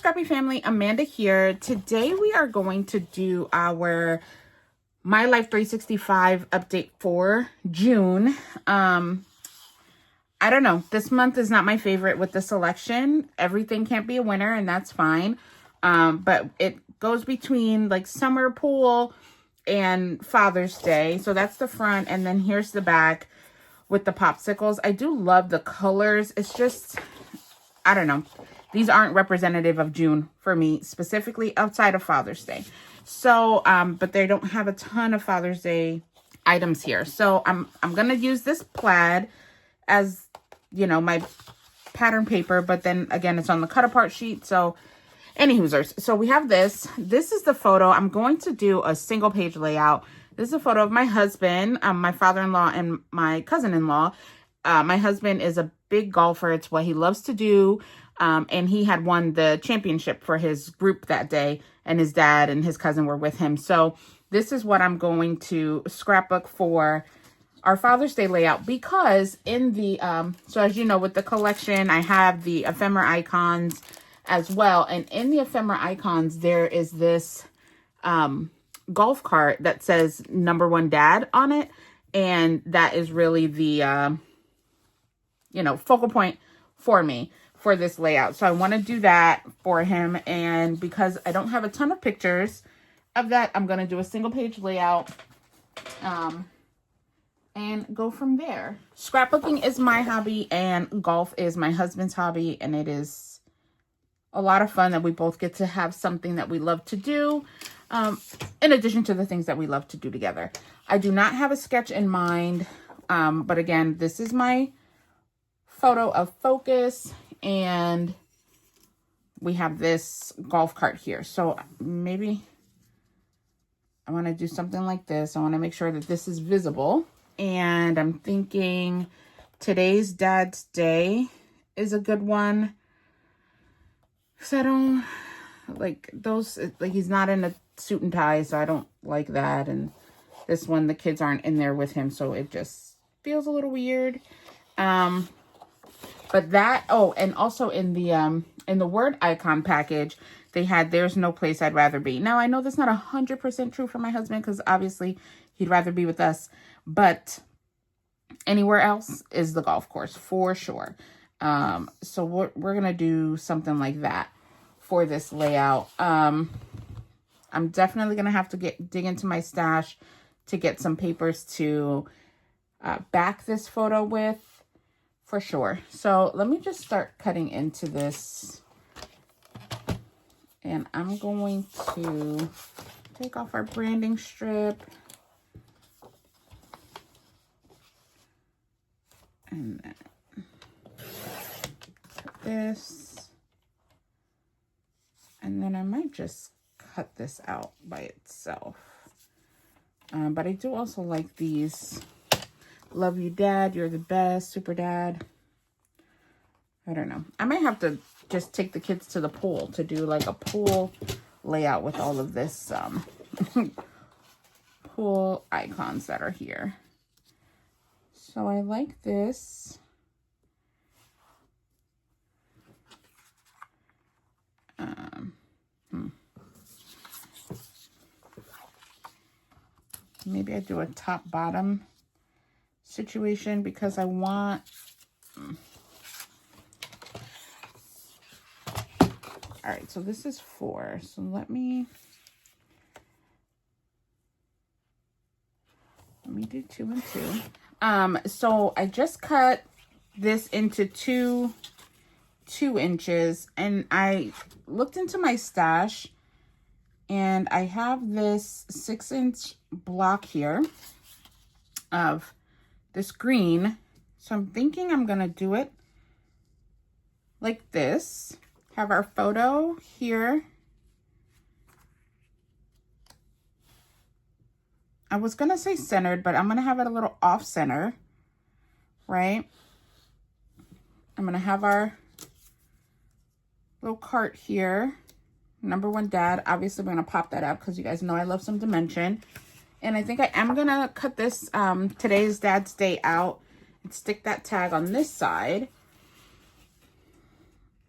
Scrappy family, Amanda here. Today we are going to do our My Life 365 update for June. I don't know. This month is not my favorite with the selection. Everything can't be a winner, and that's fine. But it goes between like summer pool and Father's Day. So that's the front, and then here's the back with the popsicles. I do love the colors. It's just, I don't know. These aren't representative of June for me, specifically outside of Father's Day. So, but they don't have a ton of Father's Day items here. So I'm going to use this plaid as, you know, my pattern paper, but then again, it's on the cut apart sheet. So anywhoosers, so we have this. This is the photo. I'm going to do a single page layout. This is a photo of my husband, my father-in-law, and my cousin-in-law. My husband is a big golfer. It's what he loves to do. And he had won the championship for his group that day, and his dad and his cousin were with him. So this is what I'm going to scrapbook for our Father's Day layout, because in the, so as you know, with the collection, I have the ephemera icons as well. And in the ephemera icons, there is this golf cart that says #1 dad on it. And that is really the, you know, focal point for me for this layout. So I want to do that for him. And because I don't have a ton of pictures of that, I'm going to do a single page layout and go from there. Scrapbooking is my hobby and golf is my husband's hobby. And it is a lot of fun that we both get to have something that we love to do, in addition to the things that we love to do together. I do not have a sketch in mind, but again, this is my photo of focus, and we have this golf cart here. So maybe I want to do something like this. I want to make sure that this is visible. And I'm thinking today's Dad's Day is a good one, because I don't like those, like he's not in a suit and tie, so I don't like that. And this one, the kids aren't in there with him, so it just feels a little weird. But that, oh, and also in the word icon package, they had "There's no place I'd rather be." Now, I know that's not 100% true for my husband, because obviously he'd rather be with us, but anywhere else is the golf course for sure. So we're going to do something like that for this layout. I'm definitely going to have to dig into my stash to get some papers to back this photo with, for sure. So let me just start cutting into this. And I'm going to take off our branding strip. And then cut this. And then I might just cut this out by itself. But I do also like these. "Love you, Dad. You're the best. Super Dad." I don't know. I might have to just take the kids to the pool to do like a pool layout with all of this pool icons that are here. So I like this. Maybe I do a top bottom situation, because I want, all right, so this is 4. So let me do 2 and 2. So I just cut this into 2 inches, and I looked into my stash, and I have this 6-inch block here of this green. So I'm thinking I'm gonna do it like this. Have our photo here. I was gonna say centered, but I'm gonna have it a little off center, right? I'm gonna have our little cart here. #1 dad. Obviously, we're gonna pop that up because you guys know I love some dimension. And I think I am gonna cut this today's Dad's Day out and stick that tag on this side.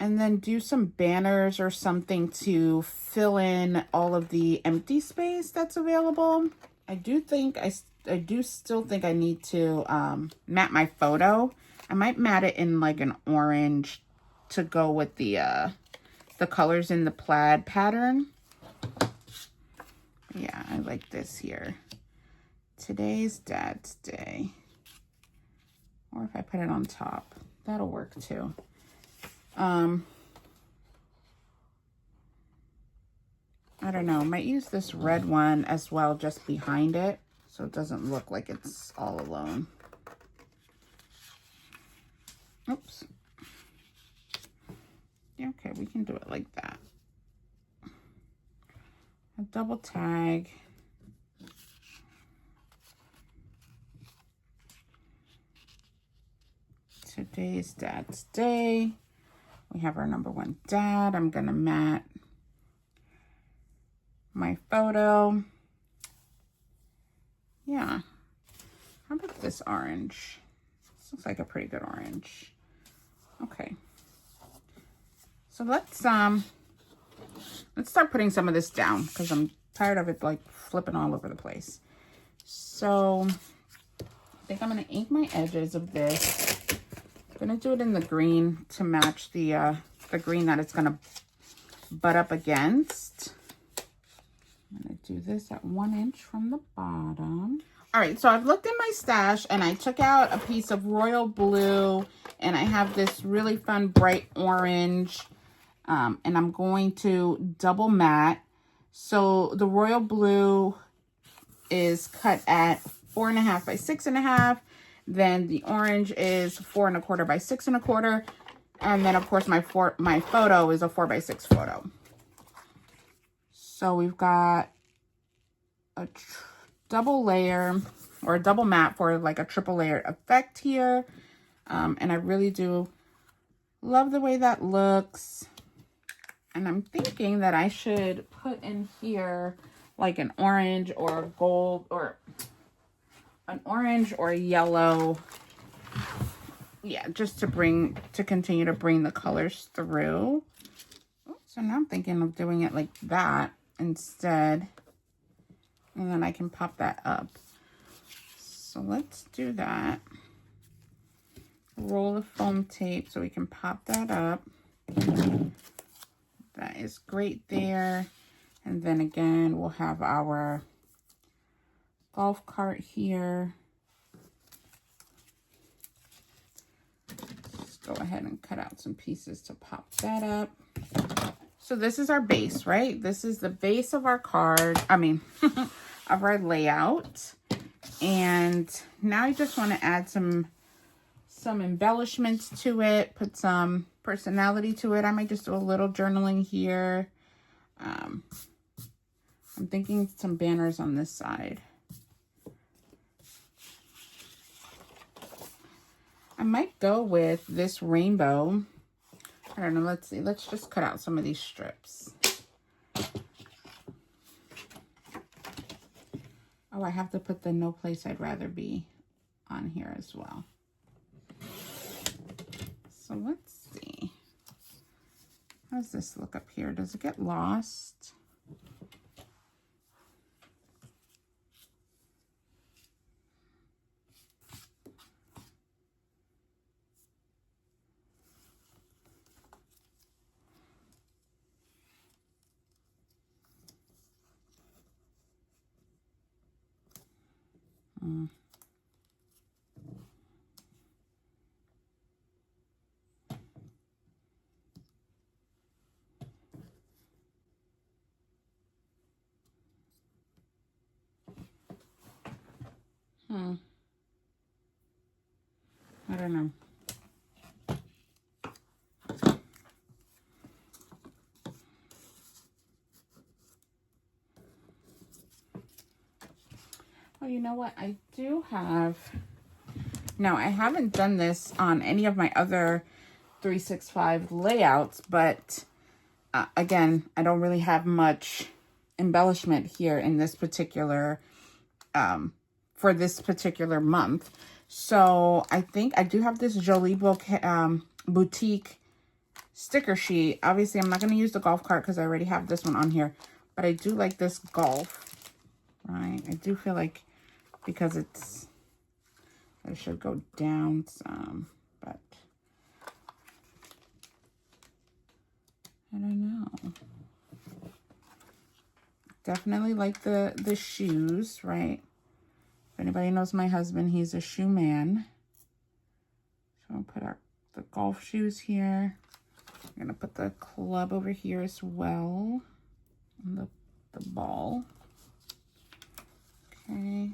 and then do some banners or something to fill in all of the empty space that's available. I do still think I need to matte my photo. I might matte it in like an orange to go with the colors in the plaid pattern. Yeah, I like this here. Today's Dad's Day. Or if I put it on top, that'll work too. I don't know, might use this red one as well just behind it so it doesn't look like it's all alone. Oops. Yeah, okay, we can do it like that. A double tag. Today's Dad's Day. We have our #1 dad. I'm gonna matte my photo. Yeah. How about this orange? This looks like a pretty good orange. Okay. So let's start putting some of this down because I'm tired of it like flipping all over the place. So I think I'm gonna ink my edges of this. I'm gonna do it in the green to match the green that it's gonna butt up against. I'm gonna do this at 1 inch from the bottom. All right, so I've looked in my stash and I took out a piece of royal blue and I have this really fun bright orange, and I'm going to double matte. So the royal blue is cut at 4.5 by 6.5. Then the orange is 4.25 by 6.25. And then of course my photo is a 4 by 6 photo. So we've got a double layer or a double matte for like a triple layer effect here. And I really do love the way that looks. And I'm thinking that I should put in here like an orange or a gold or an orange or a yellow. Yeah, just to continue to bring the colors through. So now I'm thinking of doing it like that instead. And then I can pop that up. So let's do that. Roll the foam tape so we can pop that up. That is great there. And then again, we'll have our golf cart here. Let's go ahead and cut out some pieces to pop that up. So this is our base, right? This is the base of our card. Of our layout. And now I just want to add some embellishments to it, put some personality to it. I might just do a little journaling here. I'm thinking some banners on this side. I might go with this rainbow. I don't know, let's see. Let's just cut out some of these strips. Oh, I have to put the No Place I'd Rather Be on here as well. So let's see. How does this look up here? Does it get lost? I don't know. Oh, you know what? I do have... Now, I haven't done this on any of my other 365 layouts, but again, I don't really have much embellishment here in this particular, for this particular month. So I think I do have this Jolie Boutique sticker sheet. Obviously, I'm not going to use the golf cart because I already have this one on here. But I do like this golf, right? I do feel like because it should go down some, but I don't know. Definitely like the shoes, right? If anybody knows my husband, he's a shoe man. So I'll put the golf shoes here. I'm gonna put the club over here as well. And the ball. Okay.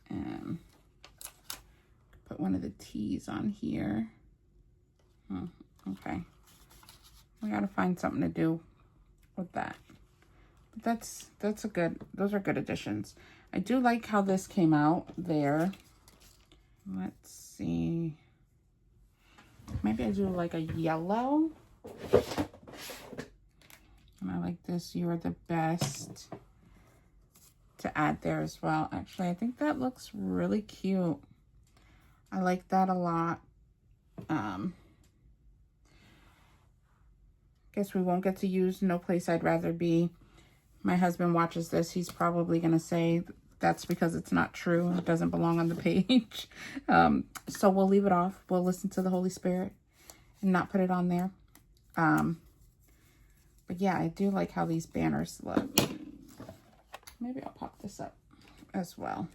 And put one of the tees on here. Okay. We gotta find something to do with that. But that's a good, those are good additions. I do like how this came out there. Let's see. Maybe I do like a yellow. And I like this, you're the best, to add there as well. Actually, I think that looks really cute. I like that a lot. Guess we won't get to use No Place I'd Rather Be. My husband watches this. He's probably going to say that's because it's not true. It doesn't belong on the page. So we'll leave it off. We'll listen to the Holy Spirit and not put it on there. But yeah, I do like how these banners look. Maybe I'll pop this up as well.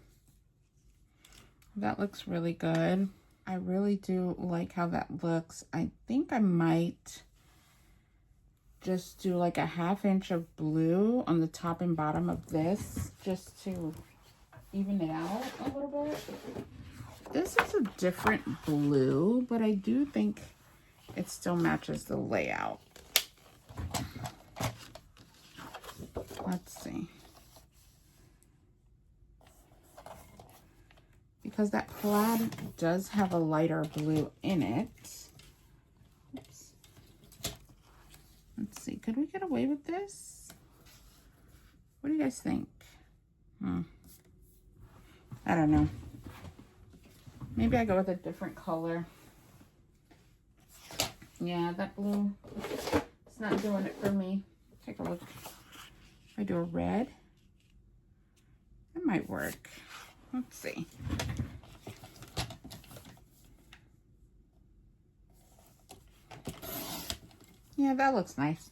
That looks really good. I really do like how that looks. I think I might just do like a 1/2 inch of blue on the top and bottom of this, just to even it out a little bit. This is a different blue, but I do think it still matches the layout. Let's see. Because that plaid does have a lighter blue in it. Oops. Let's see. Could we get away with this? What do you guys think? I don't know. Maybe I go with a different color. Yeah, that blue, it's not doing it for me. Take a look. If I do a red, it might work. Let's see. Yeah, that looks nice.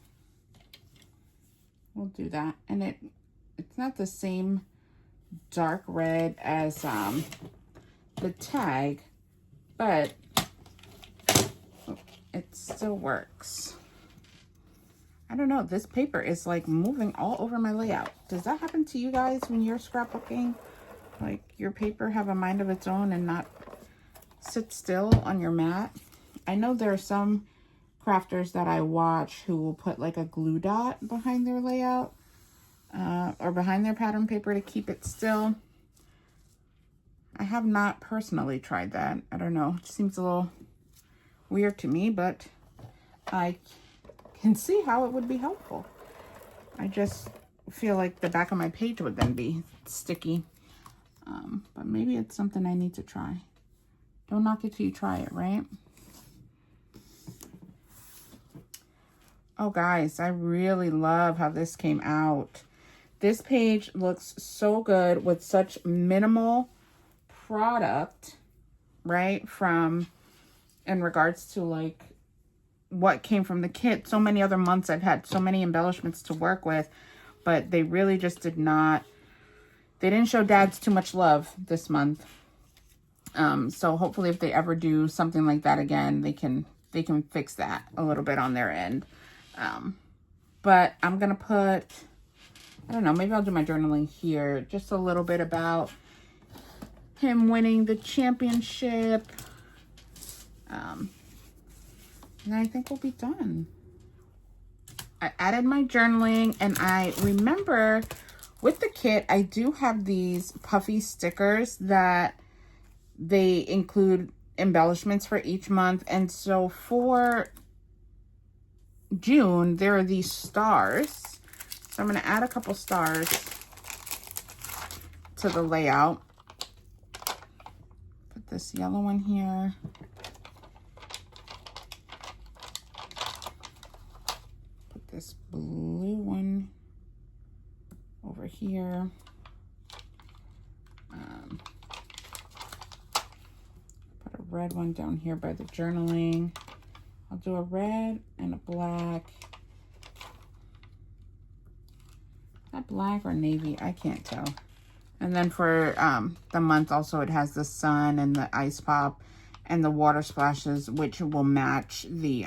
We'll do that. And it's not the same dark red as the tag, but it still works. I don't know, this paper is like moving all over my layout. Does that happen to you guys when you're scrapbooking? Like your paper have a mind of its own and not sit still on your mat? I know there are some crafters that I watch who will put like a glue dot behind their layout or behind their pattern paper to keep it still. I have not personally tried that. I don't know. It seems a little weird to me, but I can see how it would be helpful. I just feel like the back of my page would then be sticky. But maybe it's something I need to try. Don't knock it till you try it, right? Oh, guys, I really love how this came out. This page looks so good with such minimal product, right? From, in regards to like what came from the kit. So many other months I've had so many embellishments to work with, but they really just did not, they didn't show dads too much love this month. So hopefully if they ever do something like that again, they can fix that a little bit on their end. But I'm gonna put, I don't know, maybe I'll do my journaling here, just a little bit about him winning the championship. And I think we'll be done. I added my journaling, and I remember with the kit, I do have these puffy stickers that they include embellishments for each month. And so for June, there are these stars. So I'm going to add a couple stars to the layout. Put this yellow one here. blue one over here. Put a red one down here by the journaling. I'll do a red and a black. Is that black or navy? I can't tell. And then for the month also, it has the sun and the ice pop and the water splashes, which will match the,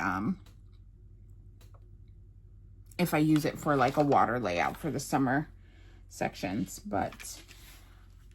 if I use it for like a water layout for the summer sections. But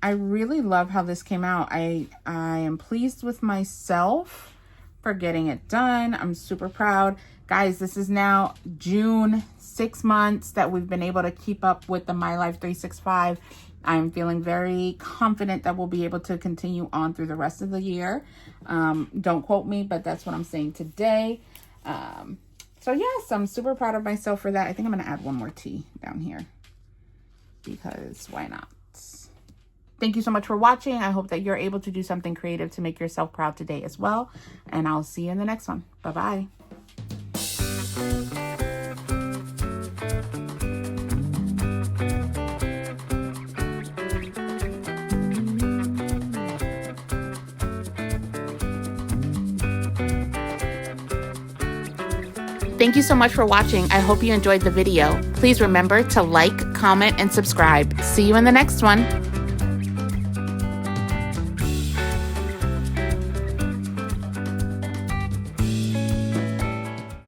I really love how this came out. I am pleased with myself for getting it done. I'm super proud. Guys, this is now June, 6 months that we've been able to keep up with the My Life 365. I'm feeling very confident that we'll be able to continue on through the rest of the year. Don't quote me, but that's what I'm saying today. So yes, I'm super proud of myself for that. I think I'm going to add one more T down here because why not? Thank you so much for watching. I hope that you're able to do something creative to make yourself proud today as well. And I'll see you in the next one. Bye-bye. Thank you so much for watching. I hope you enjoyed the video. Please remember to like, comment, and subscribe. See you in the next one.